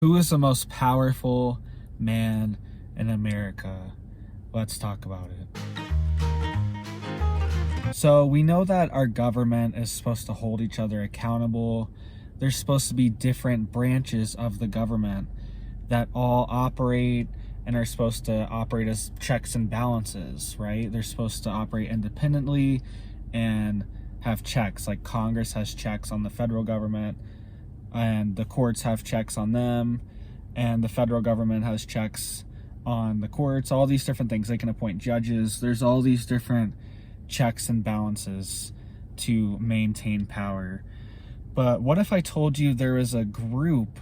Who is the most powerful man in America? Let's talk about it. So we know that our government is supposed to hold each other accountable. There's supposed to be different branches of the government that all operate and are supposed to operate as checks and balances, right? They're supposed to operate independently and have checks. Like Congress has checks on the federal government, and the courts have checks on them, and the federal government has checks on the courts. All these different things. They can appoint judges. There's all these different checks and balances to maintain power. But what if I told you there is a group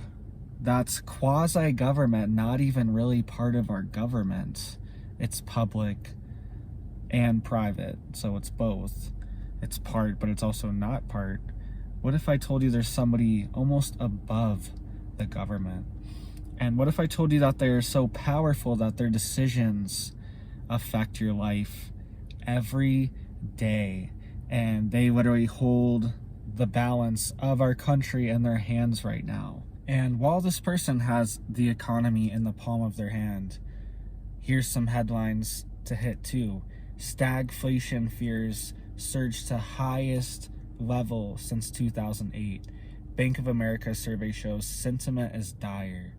that's quasi-government, not even really part of our government? It's public and private, so it's both. It's part, but it's also not part. What if I told you there's somebody almost above the government? And what if I told you that they're so powerful that their decisions affect your life every day, and they literally hold the balance of our country in their hands right now? And while this person has the economy in the palm of their hand, here's some headlines to hit too. Stagflation fears surge to highest level since 2008. Bank of America survey shows sentiment is dire.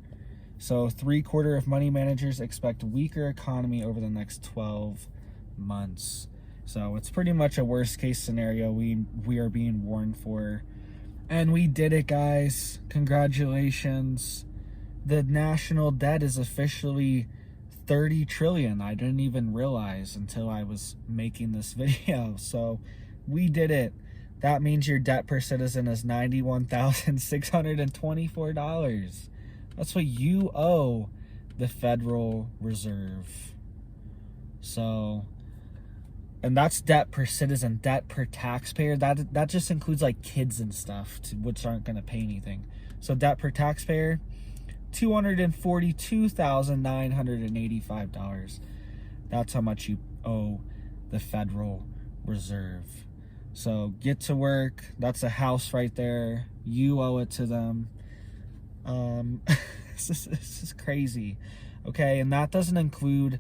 So 3/4 of money managers expect weaker economy over the next 12 months. So it's pretty much a worst case scenario we are being warned for. And we did it, guys. Congratulations. The national debt is officially 30 trillion. I didn't even realize until I was making this video. So we did it. That means your debt per citizen is $91,624. That's what you owe the Federal Reserve. So, and that's debt per citizen. Debt per taxpayer, that just includes like kids and stuff, which aren't going to pay anything. So debt per taxpayer, $242,985. That's how much you owe the Federal Reserve. So get to work. That's a house right there. You owe it to them. This is crazy. Okay, and that doesn't include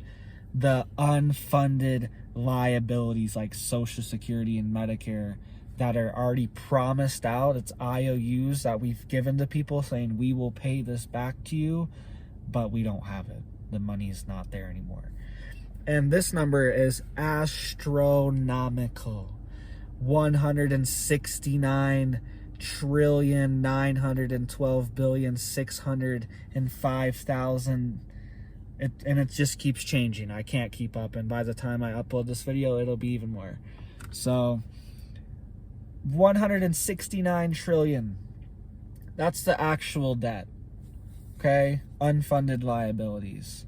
the unfunded liabilities like Social Security and Medicare that are already promised out. It's IOUs that we've given to people saying we will pay this back to you, but we don't have it. The money is not there anymore. And this number is astronomical. 169,912,605,000. And it just keeps changing. I can't keep up, and by the time I upload this video, it'll be even more. So 169 trillion. That's the actual debt. Okay? Unfunded liabilities.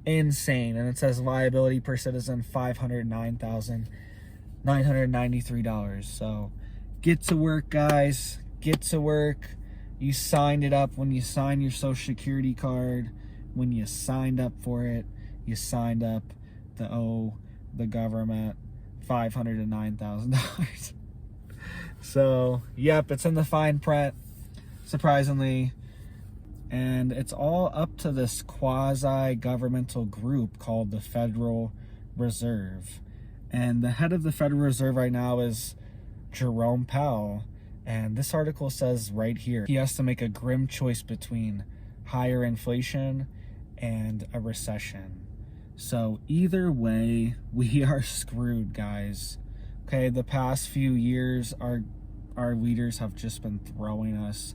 Insane. And it says liability per citizen $509,993. So get to work, guys. Get to work. You signed it up when you signed your Social Security card. When you signed up for it, you signed up to owe the government $509,000. So, yep, it's in the fine print, surprisingly. And it's all up to this quasi-governmental group called the Federal Reserve. And the head of the Federal Reserve right now is Jerome Powell. And this article says right here, he has to make a grim choice between higher inflation and a recession. So either way, we are screwed, guys. Okay, the past few years, our leaders have just been throwing us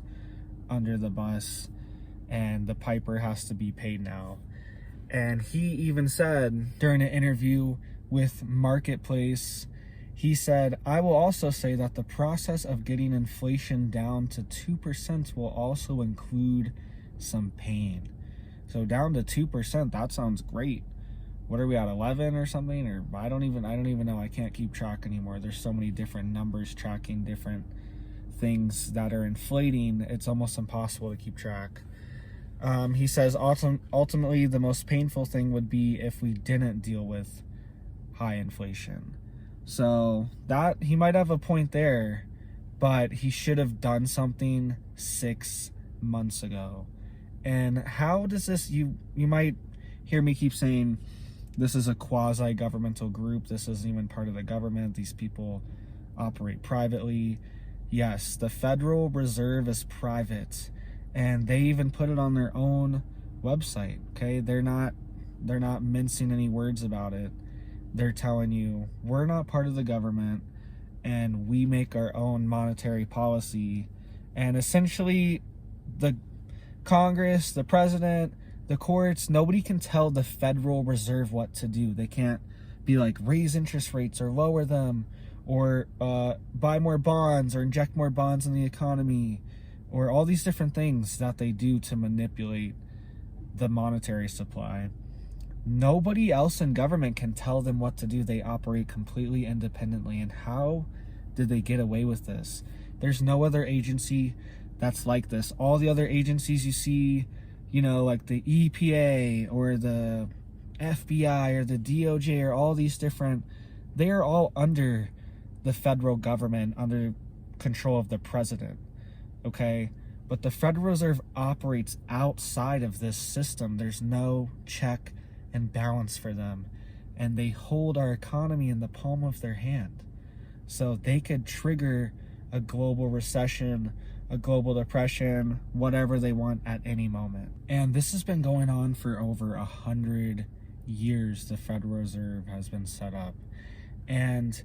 under the bus, and the piper has to be paid now. And he even said during an interview with Marketplace, he said, "I will also say that the process of getting inflation down to 2% will also include some pain." So down to 2%, that sounds great. What are we at, 11 or something? Or I don't even know. I can't keep track anymore. There's so many different numbers tracking different things that are inflating. It's almost impossible to keep track. He says ultimately the most painful thing would be if we didn't deal with high inflation. So that he might have a point there, but he should have done something 6 months ago. And how does this, you might hear me keep saying this is a quasi-governmental group, this isn't even part of the government, these people operate privately. Yes, the Federal Reserve is private, and they even put it on their own website. Okay, they're not mincing any words about it. They're telling you we're not part of the government, and we make our own monetary policy. And essentially, the Congress, the president, the courts, nobody can tell the Federal Reserve what to do. They can't be like, raise interest rates or lower them, or buy more bonds or inject more bonds in the economy, or all these different things that they do to manipulate the monetary supply. Nobody else in government can tell them what to do. They operate completely independently. And how did they get away with this? There's no other agency that's like this. All the other agencies you see, you know, like the EPA or the FBI or the DOJ or all these different, they are all under the federal government, under control of the president, okay? But the Federal Reserve operates outside of this system. There's no check and balance for them. And they hold our economy in the palm of their hand. So they could trigger a global recession, a global depression, whatever they want at any moment. And this has been going on for over 100 years. The Federal Reserve has been set up. And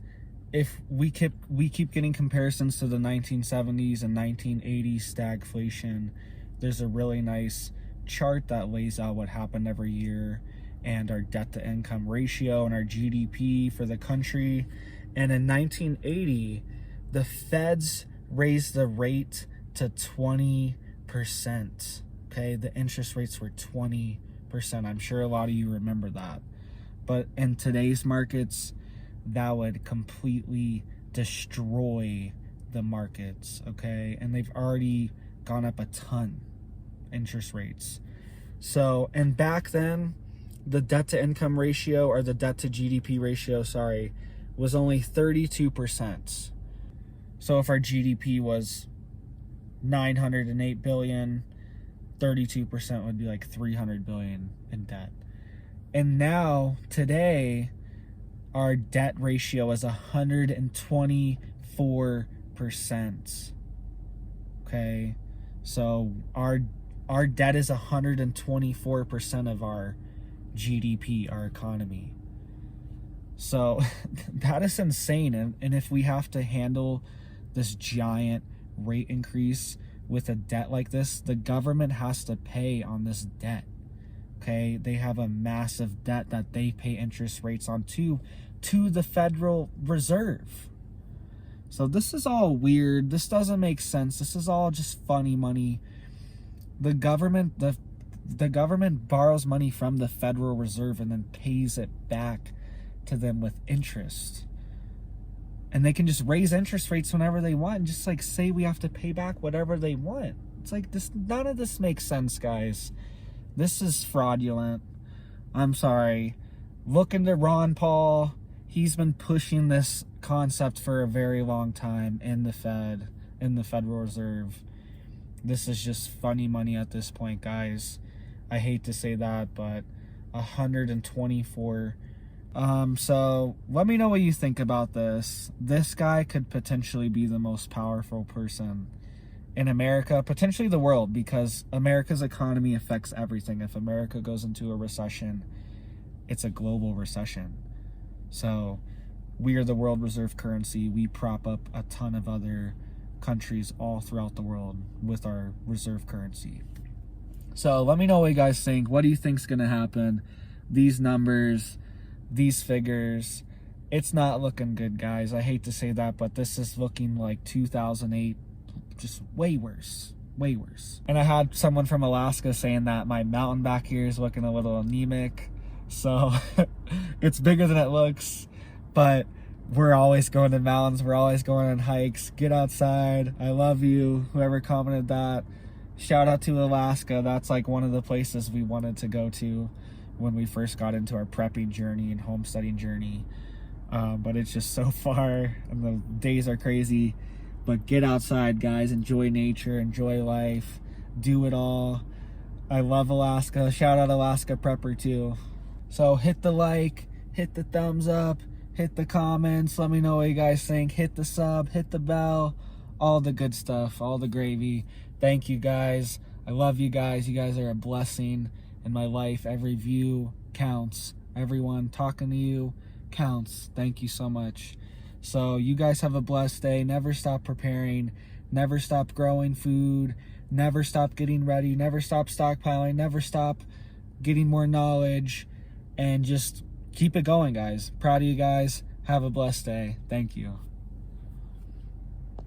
if we keep getting comparisons to the 1970s and 1980s stagflation, there's a really nice chart that lays out what happened every year and our debt to income ratio and our GDP for the country. And in 1980, the feds raised the rate to 20%. Okay, the interest rates were 20%. I'm sure a lot of you remember that. But in today's markets, that would completely destroy the markets, okay? And they've already gone up a ton, interest rates. So, and back then, the debt to income ratio, or the debt to GDP ratio, sorry, was only 32%. So if our GDP was 908 billion, 32% would be like 300 billion in debt. And now, today, our debt ratio is 124%. Okay, so our debt is 124% of our GDP, our economy. So that is insane. And if we have to handle this giant rate increase with a debt like this, the government has to pay on this debt. Okay, they have a massive debt that they pay interest rates on to the Federal Reserve. So this is all weird. This doesn't make sense. This is all just funny money. The government borrows money from the Federal Reserve and then pays it back to them with interest. And they can just raise interest rates whenever they want and just like say we have to pay back whatever they want. It's like this, none of this makes sense, guys. This is fraudulent. I'm sorry. Look into Ron Paul. He's been pushing this concept for a very long time in the Federal Reserve. This is just funny money at this point, guys. I hate to say that, but 124. So let me know what you think about this. This guy could potentially be the most powerful person in America, potentially the world, because America's economy affects everything. If America goes into a recession, it's a global recession. So we are the world reserve currency. We prop up a ton of other countries all throughout the world with our reserve currency. So let me know what you guys think. What do you think's going to happen? These numbers, these figures, it's not looking good, guys. I hate to say that, but this is looking like 2008, just way worse. Way worse. And I had someone from Alaska saying that my mountain back here is looking a little anemic. So it's bigger than it looks, but we're always going to mountains. We're always going on hikes. Get outside. I love you. Whoever commented that. Shout out to Alaska. That's like one of the places we wanted to go to when we first got into our prepping journey and homesteading journey. But it's just so far and the days are crazy. But get outside, guys. Enjoy nature. Enjoy life. Do it all. I love Alaska. Shout out Alaska Prepper too. So hit the like, hit the thumbs up, hit the comments. Let me know what you guys think. Hit the sub, hit the bell, all the good stuff, all the gravy. Thank you guys. I love you guys. You guys are a blessing in my life. Every view counts. Everyone talking to you counts. Thank you so much. So you guys have a blessed day. Never stop preparing. Never stop growing food. Never stop getting ready. Never stop stockpiling. Never stop getting more knowledge. And just keep it going, guys. Proud of you guys. Have a blessed day. Thank you.